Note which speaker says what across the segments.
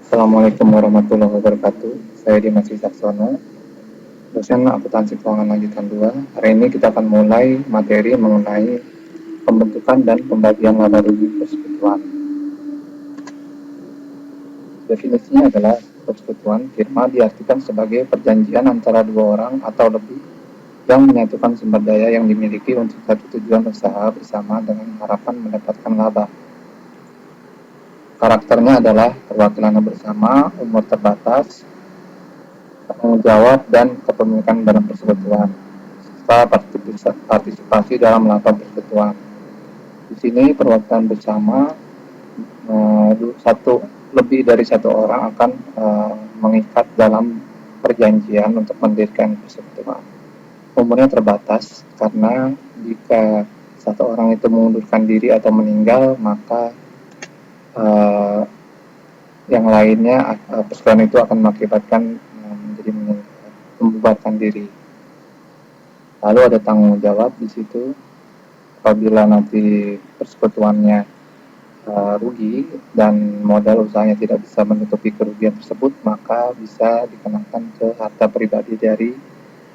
Speaker 1: Assalamualaikum warahmatullahi wabarakatuh. Saya Dimas Wicaksono, dosen akuntansi keuangan lanjutan 2. Hari ini kita akan mulai materi mengenai pembentukan dan pembagian laba rugi persekutuan. Definisinya adalah persekutuan firma diartikan sebagai perjanjian antara dua orang atau lebih yang menyatukan sumber daya yang dimiliki untuk satu tujuan usaha bersama dengan harapan mendapatkan laba. Karakternya adalah perwakilan bersama, umur terbatas, tanggung jawab dan kepemilikan dalam persekutuan, serta partisipasi dalam laba persekutuan. Di sini perwakilan bersama lebih dari satu orang akan mengikat dalam perjanjian untuk mendirikan persekutuan. Umurnya terbatas karena jika satu orang itu mengundurkan diri atau meninggal, maka yang lainnya persekutuan itu akan mengakibatkan menjadi membubarkan diri. Lalu ada tanggung jawab di situ. Apabila nanti persekutuannya rugi dan modal usahanya tidak bisa menutupi kerugian tersebut, maka bisa dikenakan ke harta pribadi dari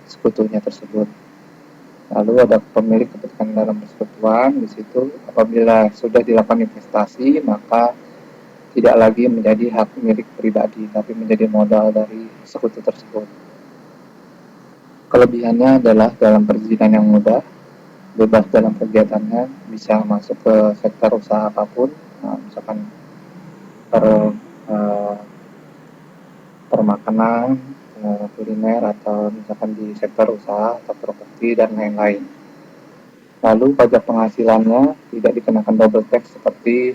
Speaker 1: sekutunya tersebut. Lalu ada pemilik kepentingan dalam persekutuan. Di situ apabila sudah dilakukan investasi, maka tidak lagi menjadi hak milik pribadi, tapi menjadi modal dari sekutu tersebut. Kelebihannya adalah dalam perizinan yang mudah, bebas dalam kegiatannya, bisa masuk ke sektor usaha apapun, misalkan permakanan, kuliner, atau misalkan di sektor usaha atau properti dan lain-lain. Lalu pajak penghasilannya tidak dikenakan double tax seperti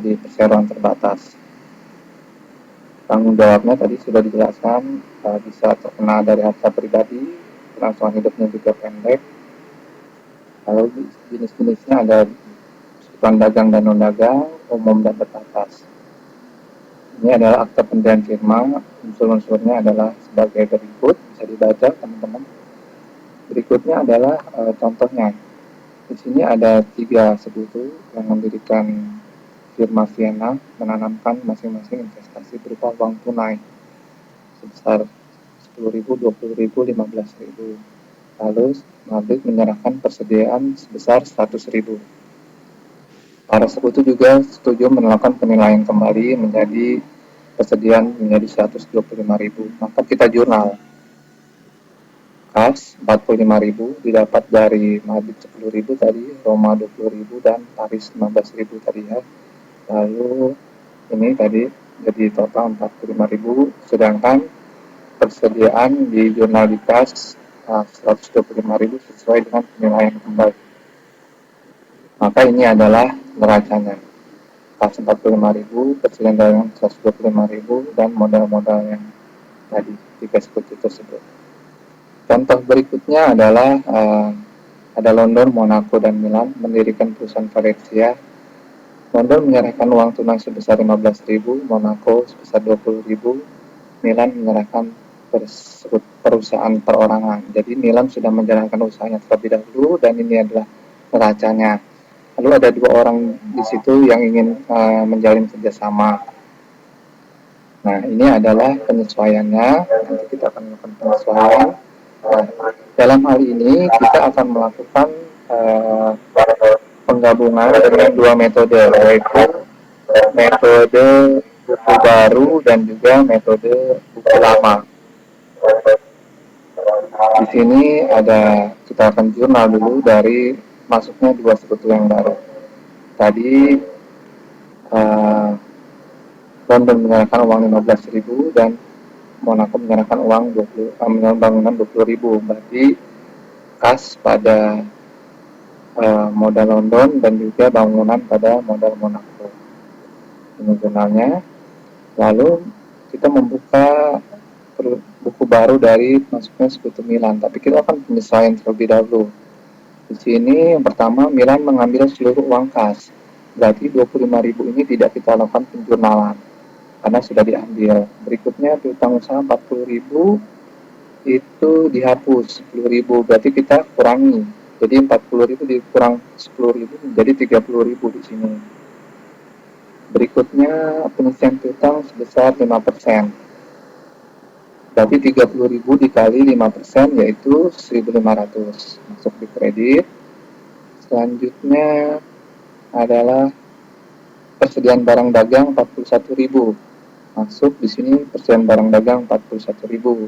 Speaker 1: di perseroan terbatas. Tanggung jawabnya tadi sudah dijelaskan, bisa terkena dari harta pribadi, kelangsungan hidupnya juga pendek. Lalu jenis-jenisnya ada persekutuan dagang dan non-dagang, umum dan terbatas. Ini adalah akta pendirian firma. Unsur-unsurnya adalah sebagai berikut, bisa dibaca teman-teman. Berikutnya adalah contohnya. Di sini ada 3 sekutu yang mendirikan firma Vienna, menanamkan masing-masing investasi berupa uang tunai sebesar 10.000, 20.000, 15.000. Lalu pabrik menyerahkan persediaan sebesar 100.000. Para sekutu juga setuju melakukan penilaian kembali menjadi persediaan menjadi 125.000. Maka kita jurnal. Kas 45.000 didapat dari Madrid 10.000 tadi, Roma 20.000 dan Paris 15.000 tadi ya. Lalu ini tadi jadi total 45.000, sedangkan persediaan di jurnal di kas 125.000 sesuai dengan penilaian kembali. Maka ini adalah neracanya. Kas 45.000, persediaan dagang 125.000 dan modal-modal yang tadi 3 sekutu tersebut. Contoh berikutnya adalah ada London, Monaco, dan Milan mendirikan perusahaan Valencia. London menyerahkan uang tunai sebesar 15.000, Monaco sebesar 20.000, Milan menyerahkan perusahaan perorangan. Jadi Milan sudah menjalankan usahanya terlebih dahulu dan ini adalah neracanya. Lalu ada 2 orang di situ yang ingin menjalin kerjasama. Nah, ini adalah penyesuaiannya. Nanti kita akan melakukan penyesuaian. Nah, dalam hal ini kita akan melakukan penggabungan dengan 2 metode, yaitu metode buku baru dan juga metode buku lama. Di sini ada, kita akan jurnal dulu dari masuknya 2 sekutu yang baru. Tadi London menyerahkan uang 15.000 dan Monaco menyerahkan uang bangunan 20.000. Berarti kas pada modal London dan juga bangunan pada modal Monaco. Ini jurnalnya. Lalu kita membuka buku baru dari masuknya sekutu Milan, tapi kita akan penyesuaian terlebih dahulu. Di sini yang pertama Milan mengambil seluruh uang kas. Berarti 25.000 ini tidak kita lakukan penjurnalan karena sudah diambil. Berikutnya piutang usaha 40.000 itu dihapus 10.000, berarti kita kurangi. Jadi 40.000 dikurang 10.000 menjadi 30.000 di sini. Berikutnya pengisian piutang sebesar 5%. Berarti 30.000 dikali 5% yaitu 1.500 masuk di kredit. Selanjutnya adalah persediaan barang dagang 41.000. Masuk di sini persediaan barang dagang 41.000.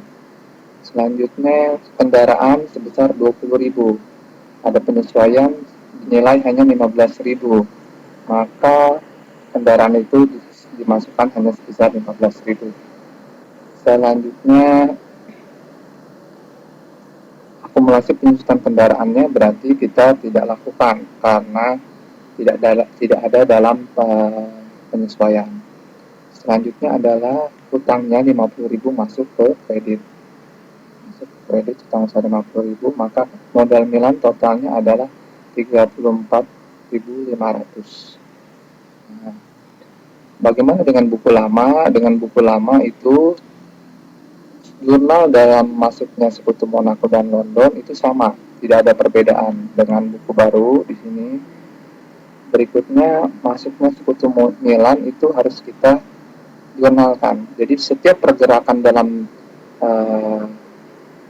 Speaker 1: Selanjutnya kendaraan sebesar 20.000. Ada penyesuaian nilai hanya 15.000. Maka kendaraan itu dimasukkan hanya sebesar 15.000. Selanjutnya akumulasi penyusutan kendaraannya berarti kita tidak lakukan karena tidak ada dalam penyesuaian. Selanjutnya adalah hutangnya 50.000 masuk ke kredit. Masuk ke kredit hutang usaha 50.000, maka modal Milan totalnya adalah 34.500. Nah, bagaimana dengan buku lama? Dengan buku lama itu jurnal dalam masuknya Sekutu Monaco dan London itu sama, tidak ada perbedaan dengan buku baru di sini. Berikutnya masuknya Sekutu Milan itu harus kita jurnalkan. Jadi setiap pergerakan dalam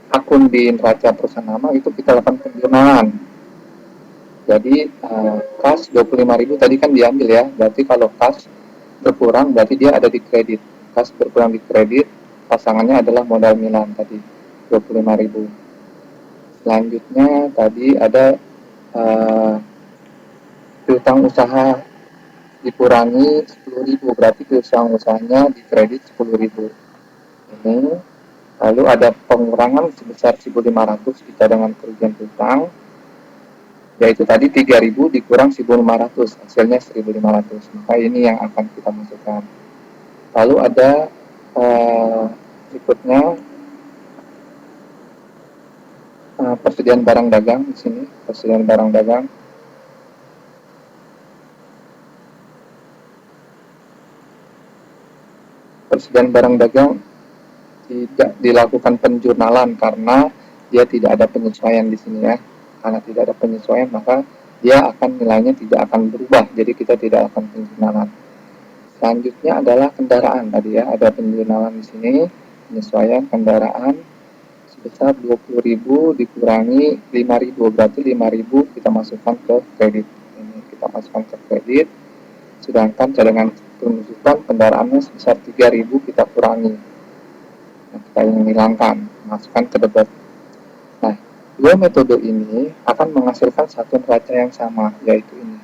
Speaker 1: akun di neraca perusahaan nama itu kita lakukan penjurnalan. Jadi kas 25.000 tadi kan diambil ya, berarti kalau kas berkurang berarti dia ada di kredit. Kas berkurang di kredit, pasangannya adalah modal Milan tadi 25.000. Selanjutnya tadi ada piutang usaha dikurangi 10.000, berarti piutang usahanya di kredit 10.000. Ini lalu ada pengurangan sebesar 1.500 kita dengan kerugian piutang, yaitu tadi 3.000 dikurang 1.500, hasilnya 1.500. Maka ini yang akan kita masukkan. Lalu ada berikutnya persediaan barang dagang di sini, persediaan barang dagang. Persediaan barang dagang tidak dilakukan penjurnalan karena dia tidak ada penyesuaian di sini ya. Karena tidak ada penyesuaian maka dia akan nilainya tidak akan berubah. Jadi kita tidak akan penjurnalan. Selanjutnya adalah kendaraan tadi ya, ada penjurnalan di sini, penyesuaian kendaraan sebesar 20.000 dikurangi 5.000, berarti 5.000 kita masukkan ke kredit. Ini kita masukkan ke kredit. Sedangkan cadangan penunjukan kendaraannya sebesar 3.000 kita kurangi. Nah, kita hilangkan, masukkan ke debit. Nah, dua metode ini akan menghasilkan satu neraca yang sama, yaitu ini.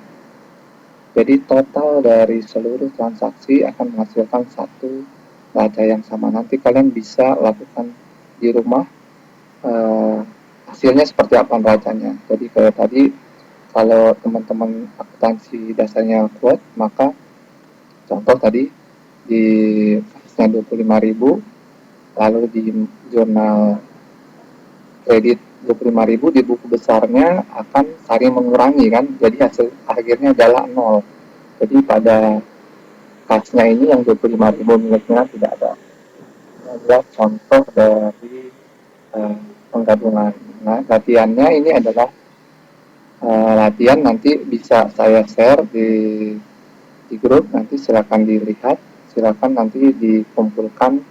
Speaker 1: Jadi total dari seluruh transaksi akan menghasilkan satu neraca yang sama. Nanti kalian bisa lakukan di rumah hasilnya seperti apa neracanya. Jadi kayak tadi kalau teman-teman akuntansi dasarnya kuat, maka contoh tadi di fasnya 25.000, lalu di jurnal kredit 25.000, di buku besarnya akan saling mengurangi kan, jadi hasil akhirnya adalah 0. Jadi pada kasnya ini yang 25.000 miliknya tidak ada. Ini adalah contoh dari penggabungan. Nah, latihannya ini adalah latihan nanti bisa saya share di grup, nanti silakan dilihat, silakan nanti dikumpulkan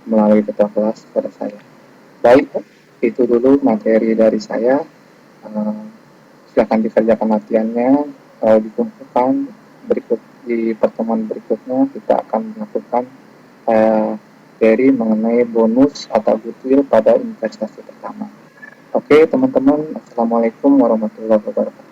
Speaker 1: melalui ketua kelas kepada saya. Baik, itu dulu materi dari saya. Silakan dikerjakan latihannya, dikumpulkan. Berikut di pertemuan berikutnya kita akan melakukan materi mengenai bonus atau goodwill pada investasi pertama. Oke teman-teman, assalamualaikum warahmatullahi wabarakatuh.